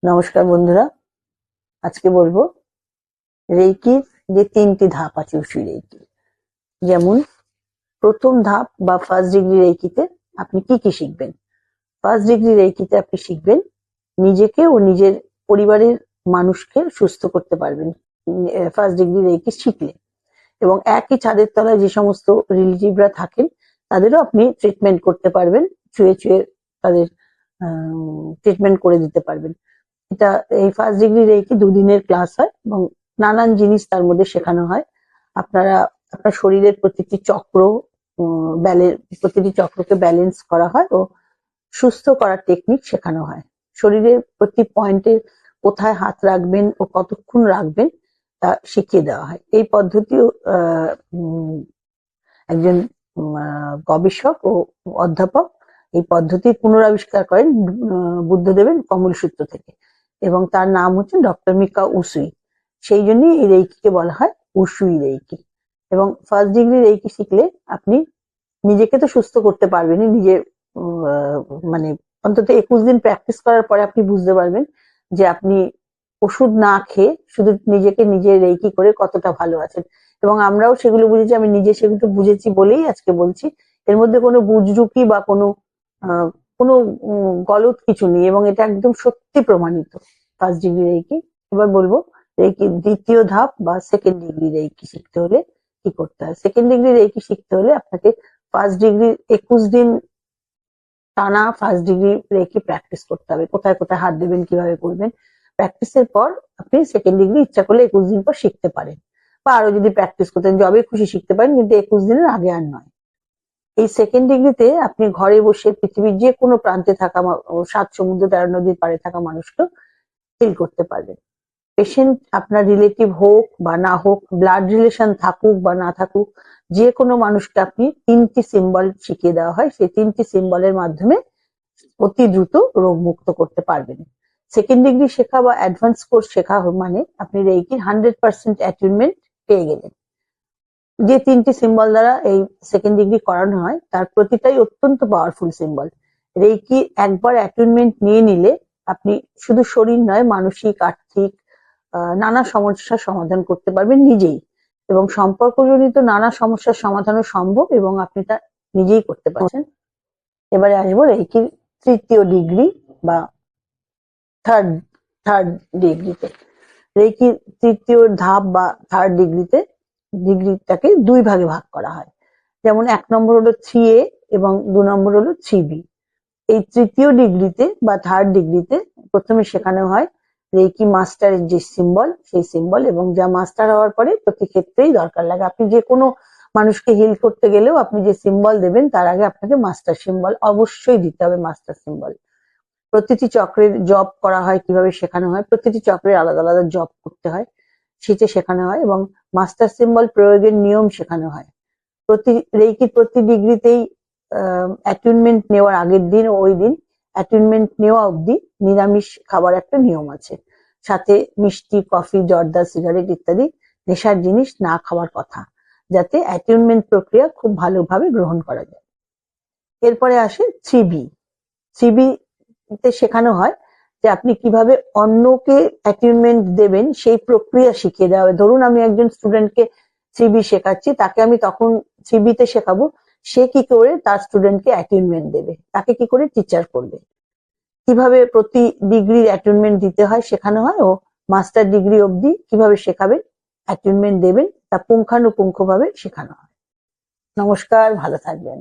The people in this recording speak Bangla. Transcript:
নমস্কার বন্ধুরা, আজকে বলবো রেইকির যে 3টি ধাপ আছে উশু রেইকি। যেমন প্রথম ধাপ বা ফার্স্ট ডিগ্রি রেইকিতে আপনি কি কি শিখবেন। ফার্স্ট ডিগ্রি রেইকিতে আপনি শিখবেন নিজেকে ও নিজের পরিবারের মানুষকে সুস্থ করতে পারবেন ফার্স্ট ডিগ্রি রেইকি শিখলে, এবং একই ছাদের তলায় যে সমস্ত রিলেটিভরা থাকেন তাদেরও আপনি ট্রিটমেন্ট করতে পারবেন, ছুঁয়ে ছুঁয়ে তাদের ট্রিটমেন্ট করে দিতে পারবেন। এটা এই ফার্স্ট ডিগ্রি রেইকি 2 দিনের ক্লাস হয় এবং নানান জিনিস তার মধ্যে শেখানো হয়। আপনার শরীরের প্রতিটি চক্রকে ব্যালেন্স করা হয় ও সুস্থ করার টেকনিক শেখানো হয়। শরীরের প্রতি পয়েন্টে কোথায় হাত রাখবেন ও কতক্ষণ রাখবেন তা শিখিয়ে দেওয়া হয়। এই পদ্ধতিও একজন গবেষক ও অধ্যাপক এই পদ্ধতির পুনরাবিষ্কার করেন বুদ্ধদেবের কমল সূত্র থেকে, এবং তার নাম হচ্ছে ডক্টর মিকা উসুই। সেই জন্যই এই রেইকিকে বলা হয় উসুই রেইকি। এবং ফার্স্ট ডিগ্রি রেইকি শিখলে আপনি নিজেকে তো সুস্থ করতে পারবেনই, নিজের মানে অন্তত 21 দিন প্র্যাকটিস করার পরে আপনি বুঝতে পারবেন যে আপনি ওষুধ না খেয়ে শুধু নিজেকে নিজে রেইকি করে কতটা ভালো আছেন। এবং আমরাও সেগুলো বুঝেছি, আমি নিজে সেগুলো বুঝেছি বলেই আজকে বলছি। এর মধ্যে কোনো বুজরুকি বা কোনো গলত কিছু নেই, এবং এটা একদম সত্যি প্রমাণিত ফার্স্ট ডিগ্রি রেইকি। এবার বলবো রেইকির দ্বিতীয় ধাপ বা সেকেন্ড ডিগ্রি রেইকি শিখতে হলে কি করতে হয়। সেকেন্ড ডিগ্রি রেইকি শিখতে হলে আপনাকে ফার্স্ট ডিগ্রি 21 দিন টানা ফার্স্ট ডিগ্রি রেইকি প্র্যাকটিস করতে হবে, কোথায় কোথায় হাত দেবেন, কিভাবে করবেন। প্র্যাকটিসের পর আপনি সেকেন্ড ডিগ্রি ইচ্ছা করলে 21 দিন পর শিখতে পারেন, বা আরো যদি প্র্যাকটিস করতেন যবে খুশি শিখতে পারেন, কিন্তু 21 দিনের আগে আর নয়। এই সেকেন্ড ডিগ্রিতে আপনি ঘরে বসে পৃথিবীর যে কোনো প্রান্তে থাকা 7 সমুদ্র 13 নদীর পাড়ে থাকা মানুষকে হিল করতে পারবেন। পেশেন্ট আপনার রিলেটিভ হোক বা না হোক, ব্লাড রিলেশন থাকুক বা না থাকুক, যে কোনো মানুষকে আপনি 3টি সিম্বল শিখিয়ে দেওয়া হয়। সেই 3টি সিম্বলের মাধ্যমে অতি দ্রুত রোগ মুক্ত করতে পারবেন। সেকেন্ড ডিগ্রি শেখা বা অ্যাডভান্স কোর্স শেখা মানে আপনি রেইকির 100% অ্যাটেনমেন্ট পেয়ে গেলেন। যে 3টি সিম্বল দ্বারা এই সেকেন্ড ডিগ্রি করানো হয় তার প্রতিটাই অত্যন্ত পাওয়ারফুল সিম্বল। রেইকি একবার অ্যাটেনমেন্ট নিয়ে নিলে আপনি শুধু শরীর নয়, মানসিক, আর্থিক নানা সমস্যার সমাধান করতে পারবেন নিজেই, এবং সম্পর্কজনিত নানা সমস্যার সমাধানও সম্ভব, এবং আপনি তা নিজেই করতে পারছেন। এবারে আসবো রেইকির তৃতীয় ডিগ্রি বা থার্ড ডিগ্রিতে। রেইকির তৃতীয় ধাপ বা থার্ড ডিগ্রিটাকে 2 ভাগে ভাগ করা হয়। যেমন 1 নম্বর হলো 3A এবং 2 নম্বর হলো 3B। এই তৃতীয় ডিগ্রিতে বা থার্ড ডিগ্রিতে প্রথমে শেখানো হয় রেইকি মাস্টারের যে সিম্বল, সেই সিম্বল, এবং যা মাস্টার হওয়ার পরে প্রতি ক্ষেত্রেই দরকার লাগে। আপনি যে কোনো মানুষকে হিল করতে গেলেও আপনি যে সিম্বল দেবেন তার আগে আপনাকে মাস্টার সিম্বল অবশ্যই দিতে হবে। মাস্টার সিম্বল প্রতিটি চক্রের জব করা হয়, কিভাবে শেখানো হয়, প্রতিটি চক্রের আলাদা আলাদা জব করতে হয় সেটা শেখানো হয়, এবং মাস্টার সিম্বল প্রয়োগের নিয়ম শেখানো হয়। রেইকির প্রতি ডিগ্রিতেই অ্যাটেনমেন্ট নেওয়ার আগের দিন ও ওই দিন অ্যাটেনমেন্ট নেওয়া অবধি নিরামিষ খাবার একটা নিয়ম আছে। সাথে মিষ্টি, কফি, জর্দা, সিগারেট ইত্যাদি নেশার জিনিস না খাওয়ার কথা, যাতে অ্যাটেনমেন্ট প্রক্রিয়া খুব ভালোভাবে গ্রহণ করা যায়। এরপরে আসে 3B। 3B তে শেখানো হয় যে আপনি কিভাবে অন্যকে অ্যাটেনমেন্ট দেবেন সেই প্রক্রিয়া শিখিয়ে দেওয়া হবে। ধরুন আমি একজন স্টুডেন্টকে 3B শেখাচ্ছি, তাকে আমি তখন 3B তে শেখাবো সে কি করে তার স্টুডেন্টকে অ্যাটেনমেন্ট দেবে, তাকে কি করে টিচার করবে, কিভাবে প্রতি ডিগ্রির অ্যাটেনমেন্ট দিতে হয় শেখানো হয়, ও মাস্টার ডিগ্রি অবধি কিভাবে শেখাবেন, অ্যাটেনমেন্ট দেবেন, তা পুঙ্খানুপুঙ্খভাবে শেখানো হয়। নমস্কার, ভালো থাকবেন।